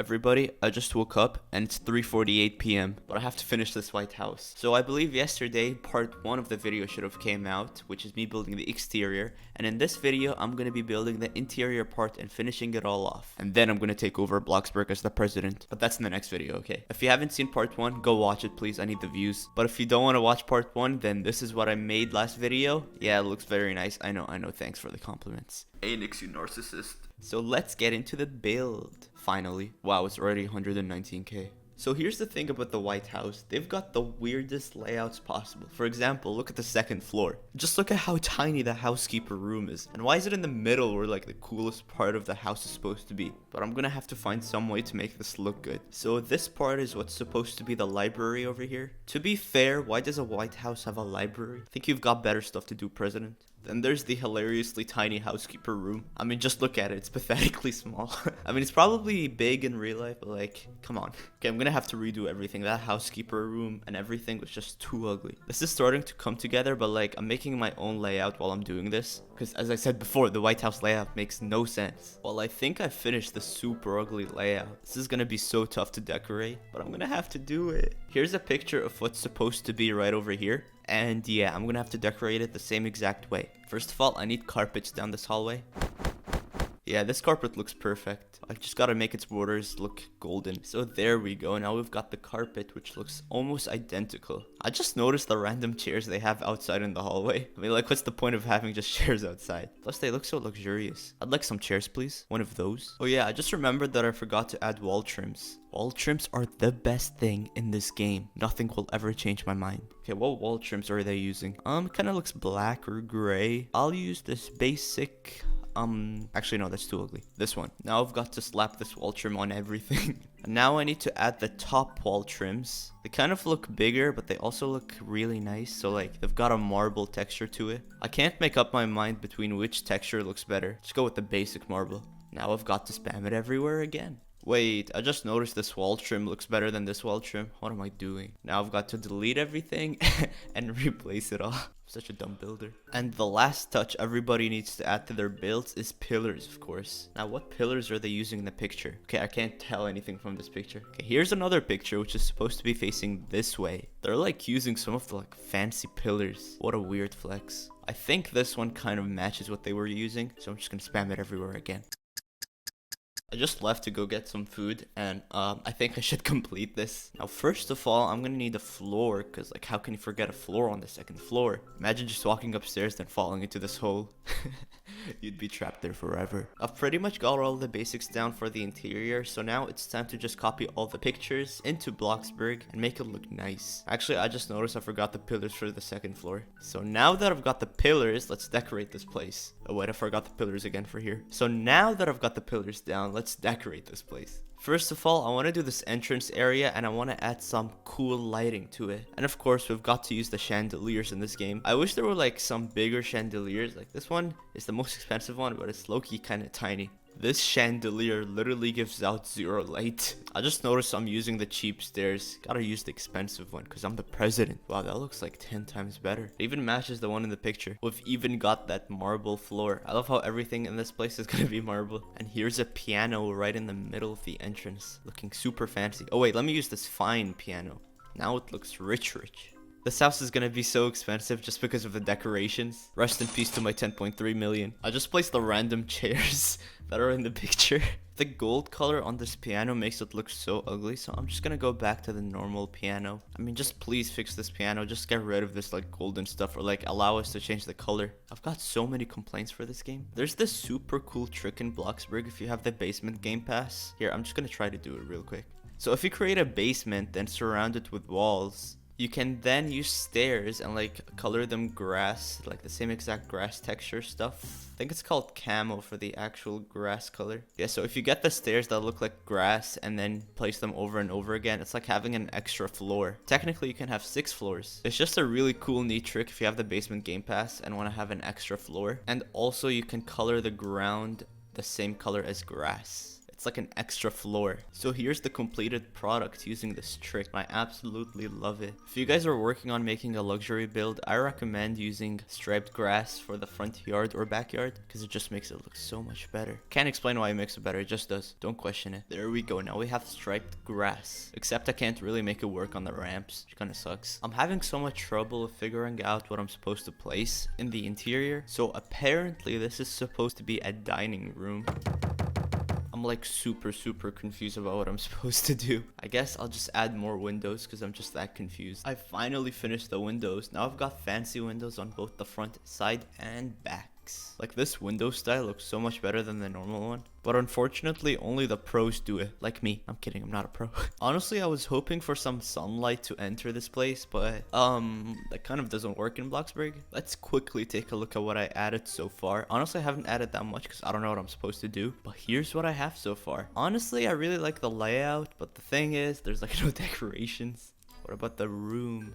Everybody, I just woke up and it's 3:48 p.m. but I have to finish this White House. So I believe yesterday part 1 of the video should have came out, which is me building the exterior, and in this video I'm gonna be building the interior part and finishing it all off. And then I'm gonna take over Bloxburg as the president. But that's in the next video, okay? If you haven't seen part 1, go watch it please, I need the views. But if you don't want to watch part 1, then this is what I made last video. Yeah, it looks very nice. I know, thanks for the compliments. Anix, you narcissist. So let's get into the build. Finally. Wow, it's already 119k. So here's the thing about the White House. They've got the weirdest layouts possible. For example, look at the second floor. Just look at how tiny the housekeeper room is. And why is it in the middle where like the coolest part of the house is supposed to be? But I'm gonna have to find some way to make this look good. So this part is what's supposed to be the library over here. To be fair, why does a White House have a library? I think you've got better stuff to do, President. Then there's the hilariously tiny housekeeper room. I mean, just look at it. It's pathetically small. I mean, it's probably big in real life, but like, come on. Okay, I'm gonna have to redo everything. That housekeeper room and everything was just too ugly. This is starting to come together, but like, I'm making my own layout while I'm doing this. Because as I said before, the White House layout makes no sense. Well, I think I finished the super ugly layout. This is gonna be so tough to decorate, but I'm gonna have to do it. Here's a picture of what's supposed to be right over here. And yeah, I'm gonna have to decorate it the same exact way. First of all, I need carpets down this hallway. Yeah, this carpet looks perfect. I just gotta make its borders look golden. So there we go. Now we've got the carpet, which looks almost identical. I just noticed the random chairs they have outside in the hallway. I mean, like, what's the point of having just chairs outside? Plus, they look so luxurious. I'd like some chairs, please. One of those. Oh yeah, I just remembered that I forgot to add wall trims. Wall trims are the best thing in this game. Nothing will ever change my mind. Okay, what wall trims are they using? Kind of looks black or gray. I'll use this basic... actually no, that's too ugly. This one. Now I've got to slap this wall trim on everything. And now I need to add the top wall trims. They kind of look bigger, but they also look really nice. So like, they've got a marble texture to it. I can't make up my mind between which texture looks better. Just go with the basic marble. Now I've got to spam it everywhere again. Wait, I just noticed this wall trim looks better than this wall trim. What am I doing? Now I've got to delete everything and replace it all. Such a dumb builder. And the last touch everybody needs to add to their builds is pillars, of course. Now, what pillars are they using in the picture? Okay, I can't tell anything from this picture. Okay, here's another picture which is supposed to be facing this way. They're like using some of the like fancy pillars. What a weird flex. I think this one kind of matches what they were using, so I'm just gonna spam it everywhere again. I just left to go get some food, and I think I should complete this. Now, first of all, I'm gonna need a floor, because like, how can you forget a floor on the second floor? Imagine just walking upstairs then falling into this hole. You'd be trapped there forever. I've pretty much got all the basics down for the interior, so now it's time to just copy all the pictures into Bloxburg and make it look nice. Actually, I just noticed I forgot the pillars for the second floor. So now that I've got the pillars, let's decorate this place. Oh wait, I forgot the pillars again for here. So now that I've got the pillars down, let's decorate this place. First of all, I want to do this entrance area and I want to add some cool lighting to it. And of course, we've got to use the chandeliers in this game. I wish there were like some bigger chandeliers. Like this one is the most expensive one, but it's low-key kind of tiny. This chandelier literally gives out zero light. I just noticed I'm using the cheap stairs. Gotta use the expensive one because I'm the president. Wow, that looks like 10 times better. It even matches the one in the picture. We've even got that marble floor. I love how everything in this place is gonna be marble. And here's a piano right in the middle of the entrance. Looking super fancy. Oh wait, let me use this fine piano. Now it looks rich. This house is gonna be so expensive just because of the decorations. Rest in peace to my 10.3 million. I just placed the random chairs that are in the picture. The gold color on this piano makes it look so ugly, so I'm just gonna go back to the normal piano. I mean, just please fix this piano. Just get rid of this like golden stuff, or like allow us to change the color. I've got so many complaints for this game. There's this super cool trick in Bloxburg if you have the basement game pass. Here, I'm just gonna try to do it real quick. So if you create a basement, then surround it with walls, you can then use stairs and like color them grass, like the same exact grass texture stuff. I think it's called camo for the actual grass color. Yeah, so if you get the stairs that look like grass and then place them over and over again, it's like having an extra floor. Technically, you can have 6 floors. It's just a really cool, neat trick if you have the basement game pass and want to have an extra floor. And also you can color the ground the same color as grass. It's like an extra floor. So here's the completed product using this trick. I absolutely love it. If you guys are working on making a luxury build, I recommend using striped grass for the front yard or backyard because it just makes it look so much better. Can't explain why it makes it better, it just does. Don't question it. There we go. Now we have striped grass. Except I can't really make it work on the ramps, which kind of sucks. I'm having so much trouble figuring out what I'm supposed to place in the interior. So apparently this is supposed to be a dining room. I'm like super confused about what I'm supposed to do. I guess I'll just add more windows because I'm just that confused. I finally finished the windows. Now I've got fancy windows on both the front, side, and back. Like this window style looks so much better than the normal one. But unfortunately, only the pros do it. Like me. I'm kidding, I'm not a pro. Honestly, I was hoping for some sunlight to enter this place, but that kind of doesn't work in Bloxburg. Let's quickly take a look at what I added so far. Honestly, I haven't added that much because I don't know what I'm supposed to do. But here's what I have so far. Honestly, I really like the layout, but the thing is, there's like no decorations. What about the room?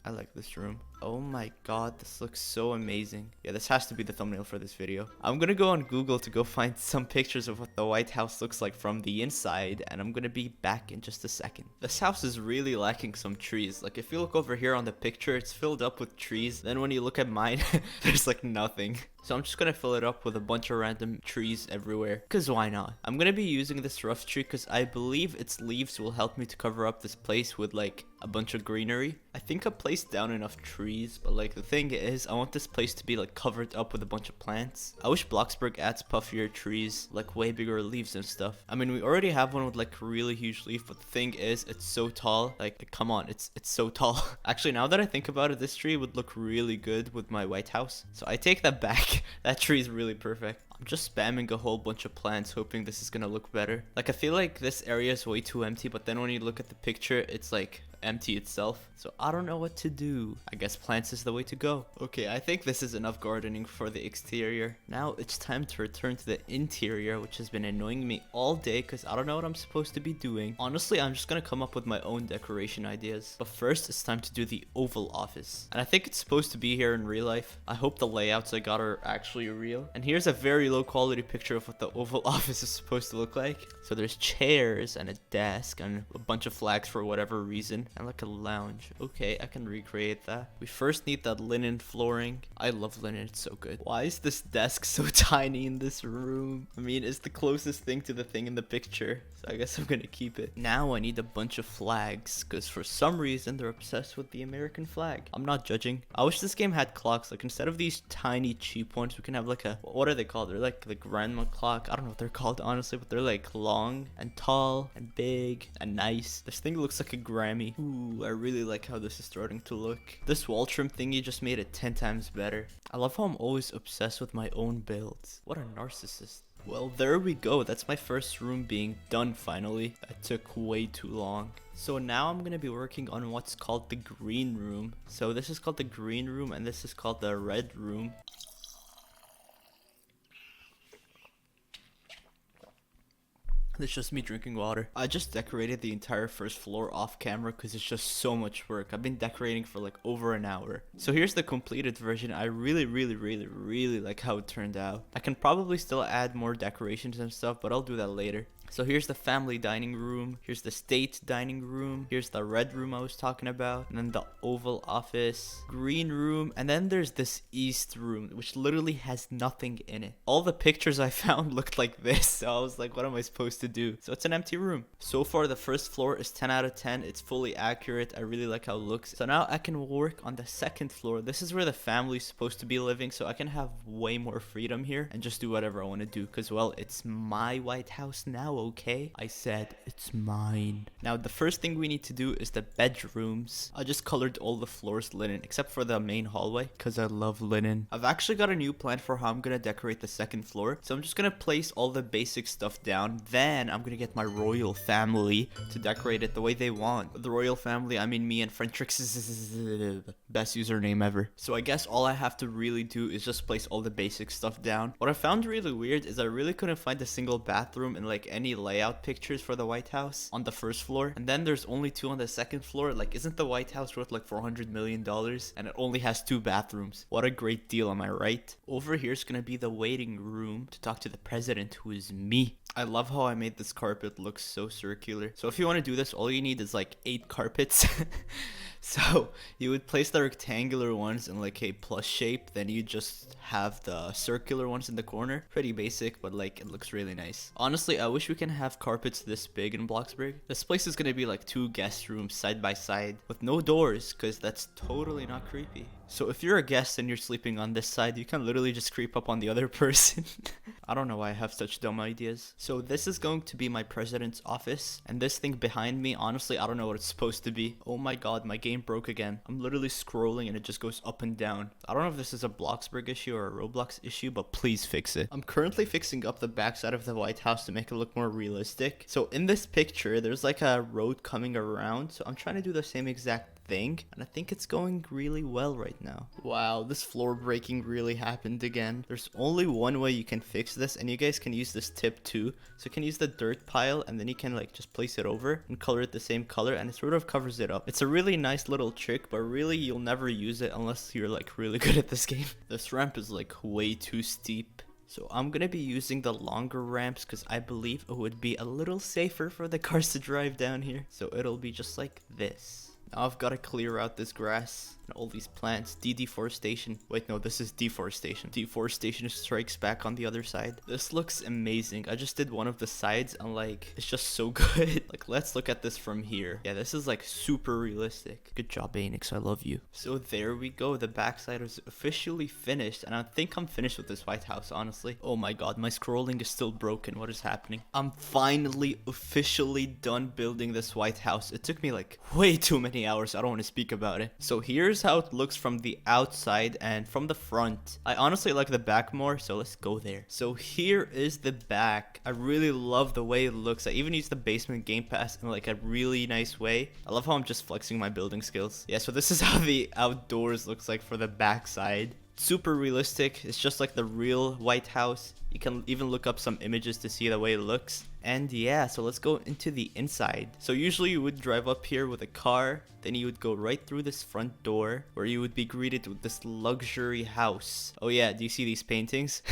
I like this room. Oh my god, this looks so amazing. Yeah, this has to be the thumbnail for this video. I'm gonna go on Google to go find some pictures of what the White House looks like from the inside, and I'm gonna be back in just a second. This house is really lacking some trees. Like, if you look over here on the picture, it's filled up with trees. Then when you look at mine, there's like nothing. So I'm just gonna fill it up with a bunch of random trees everywhere. Cause why not? I'm gonna be using this rough tree because I believe its leaves will help me to cover up this place with like a bunch of greenery. I think I placed down enough trees, but like the thing is, I want this place to be like covered up with a bunch of plants. I wish Bloxburg adds puffier trees, like way bigger leaves and stuff. I mean, we already have one with like a really huge leaf, but the thing is, it's so tall. Like, come on, it's so tall. Actually, now that I think about it, this tree would look really good with my White House. So I take that back. That tree is really perfect. I'm just spamming a whole bunch of plants, hoping this is gonna look better. Like, I feel like this area is way too empty, but then when you look at the picture, it's like empty itself. So I don't know what to do. I guess plants is the way to go. Okay, I think this is enough gardening for the exterior. Now it's time to return to the interior, which has been annoying me all day because I don't know what I'm supposed to be doing. Honestly, I'm just gonna come up with my own decoration ideas. But first, it's time to do the Oval Office. And I think it's supposed to be here in real life. I hope the layouts I got are actually real. And here's a very low quality picture of what the Oval Office is supposed to look like. So there's chairs and a desk and a bunch of flags for whatever reason. And like a lounge. Okay, I can recreate that. We first need that linen flooring. I love linen, it's so good. Why is this desk so tiny in this room? I mean, it's the closest thing to the thing in the picture, so I guess I'm gonna keep it. Now I need a bunch of flags, because for some reason they're obsessed with the American flag. I'm not judging. I wish this game had clocks. Like, instead of these tiny cheap ones, we can have like a, what are they called? They're like the grandma clock. I don't know what they're called, honestly, but they're like long and tall and big and nice. This thing looks like a Grammy. Ooh, I really like how this is starting to look. This wall trim thingy just made it 10 times better. I love how I'm always obsessed with my own builds. What a narcissist. Well, there we go. That's my first room being done finally. That took way too long. So now I'm gonna be working on what's called the green room. So this is called the green room and this is called the red room. It's just me drinking water. I just decorated the entire first floor off camera because it's just so much work. I've been decorating for like over an hour. So here's the completed version. I really like how it turned out. I can probably still add more decorations and stuff, but I'll do that later. So here's the family dining room. Here's the state dining room. Here's the red room I was talking about. And then the Oval Office, green room. And then there's this east room, which literally has nothing in it. All the pictures I found looked like this. So I was like, what am I supposed to do? So it's an empty room. So far, the first floor is 10 out of 10. It's fully accurate. I really like how it looks. So now I can work on the second floor. This is where the family's supposed to be living. So I can have way more freedom here and just do whatever I want to do. Because, well, it's my White House now. Okay, I said it's mine. Now the first thing we need to do is the bedrooms. I just colored all the floors linen except for the main hallway because I love linen. I've actually got a new plan for how I'm gonna decorate the second floor. So I'm just gonna place all the basic stuff down. Then I'm gonna get my royal family to decorate it the way they want. The royal family, I mean me and Frentrix is best username ever. So I guess all I have to really do is just place all the basic stuff down. What I found really weird is I really couldn't find a single bathroom in like any layout pictures for the White House on the first floor, and then there's only 2 on the second floor. Like, isn't the White House worth like $400 million and it only has 2 bathrooms? What a great deal, am I right? Over here is gonna be the waiting room to talk to the president, who is me. I love how I made this carpet look so circular. So if you want to do this, all you need is like 8 carpets. So you would place the rectangular ones in like a plus shape, then you just have the circular ones in the corner. Pretty basic, but like it looks really nice. Honestly, I wish we can have carpets this big in Bloxburg. This place is gonna be like 2 guest rooms side by side with no doors, because that's totally not creepy. So if you're a guest and you're sleeping on this side, you can literally just creep up on the other person. I don't know why I have such dumb ideas. So this is going to be my president's office, and this thing behind me, honestly, I don't know what it's supposed to be. Oh my god, my game broke again. I'm literally scrolling and it just goes up and down. I don't know if this is a Bloxburg issue or a ROBLOX issue, but please fix it. I'm currently fixing up the backside of the White House to make it look more realistic. So in this picture, there's like a road coming around, so I'm trying to do the same exact thing, and I think it's going really well right now. Wow, this floor breaking really happened again. There's only one way you can fix this, and you guys can use this tip too. So you can use the dirt pile, and then you can like just place it over and color it the same color, and it sort of covers it up. It's a really nice little trick, but really you'll never use it unless you're like really good at this game. This ramp is like way too steep. So I'm gonna be using the longer ramps because I believe it would be a little safer for the cars to drive down here. So it'll be just like this. Now I've got to clear out this grass and all these plants. Deforestation. Wait, no, this is deforestation. Deforestation strikes back on the other side. This looks amazing. I just did one of the sides and like, it's just so good. Like, let's look at this from here. Yeah, this is like super realistic. Good job, Anix. I love you. So there we go. The backside is officially finished, and I think I'm finished with this White House, honestly. Oh my god, my scrolling is still broken. What is happening? I'm finally officially done building this White House. It took me like way too many hours. I don't want to speak about it. So here's how it looks from the outside and from the front. I honestly like the back more, so let's go there. So here is the back. I really love the way it looks. I even used the basement game pass in like a really nice way. I love how I'm just flexing my building skills. Yeah, so this is how the outdoors looks like for the back side. Super realistic. It's just like the real White House. You can even look up some images to see the way it looks. And yeah, so let's go into the inside. So usually you would drive up here with a car, then you would go right through this front door where you would be greeted with this luxury house. Oh yeah, do you see these paintings?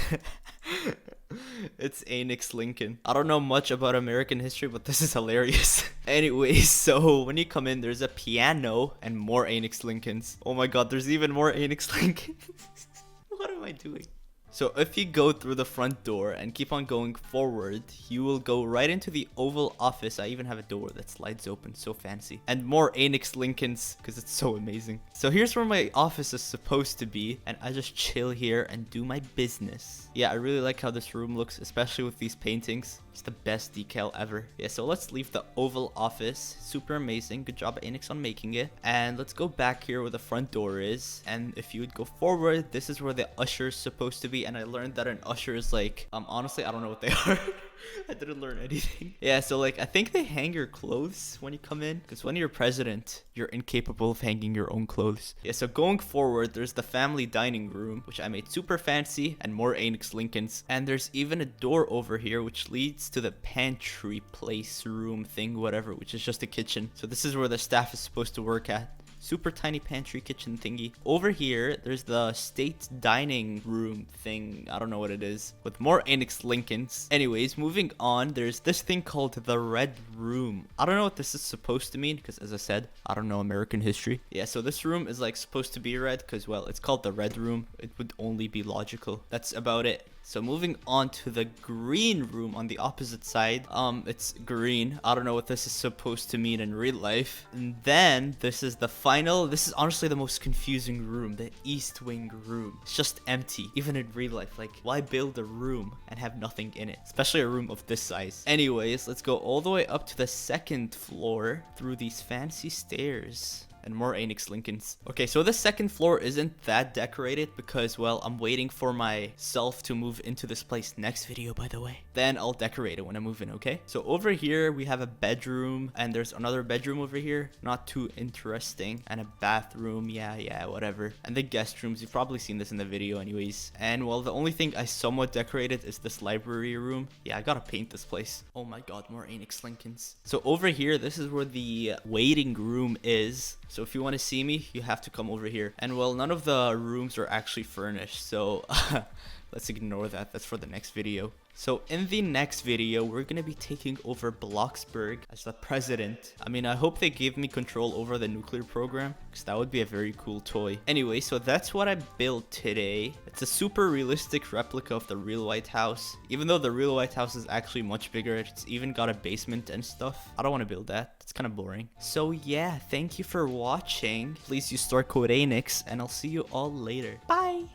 It's Anix Lincoln. I don't know much about American history, but this is hilarious. Anyways, so when you come in, there's a piano and more Anix Lincolns. Oh my god, there's even more Anix Lincolns. What am I doing? So if you go through the front door and keep on going forward, you will go right into the Oval Office. I even have a door that slides open, so fancy. And more Anix Lincolns, because it's so amazing. So here's where my office is supposed to be, and I just chill here and do my business. Yeah, I really like how this room looks, especially with these paintings. It's the best decal ever. Yeah, so let's leave the Oval Office. Super amazing. Good job, Anix, on making it. And let's go back here where the front door is. And if you would go forward, this is where the usher is supposed to be. And I learned that an usher is like, honestly, I don't know what they are. I didn't learn anything. Yeah, so like, I think they hang your clothes when you come in. Because when you're president, you're incapable of hanging your own clothes. Yeah, so going forward, there's the family dining room, which I made super fancy, and more Anix Lincolns. And there's even a door over here, which leads to the pantry place room thing, whatever, which is just a kitchen. So this is where the staff is supposed to work at. Super tiny pantry kitchen thingy. Over here, there's the state dining room thing. I don't know what it is. With more Anix Lincolns. Anyways, moving on, there's this thing called the Red Room. I don't know what this is supposed to mean, because as I said, I don't know American history. Yeah, so this room is like supposed to be red, because, well, it's called the Red Room. It would only be logical. That's about it. So moving on to the green room on the opposite side. It's green. I don't know what this is supposed to mean in real life. And then this is the final. This is honestly the most confusing room, the East Wing room. It's just empty, even in real life. Like, why build a room and have nothing in it? Especially a room of this size. Anyways, let's go all the way up to the second floor through these fancy stairs. And more Anix Lincolns. Okay, so the second floor isn't that decorated because, well, I'm waiting for myself to move into this place next video, by the way. Then I'll decorate it when I move in, okay? So over here, we have a bedroom, and there's another bedroom over here. Not too interesting. And a bathroom, yeah, whatever. And the guest rooms, you've probably seen this in the video anyways. And, well, the only thing I somewhat decorated is this library room. Yeah, I gotta paint this place. Oh my god, more Anix Lincolns. So over here, this is where the waiting room is. So if you want to see me, you have to come over here. And well, none of the rooms are actually furnished, so let's ignore that. That's for the next video. So in the next video, we're gonna be taking over Bloxburg as the president. I mean, I hope they give me control over the nuclear program, because that would be a very cool toy. Anyway, so that's what I built today. It's a super realistic replica of the real White House. Even though the real White House is actually much bigger, it's even got a basement and stuff. I don't want to build that. It's kind of boring. So yeah, thank you for watching. Please use store code Anix, and I'll see you all later. Bye!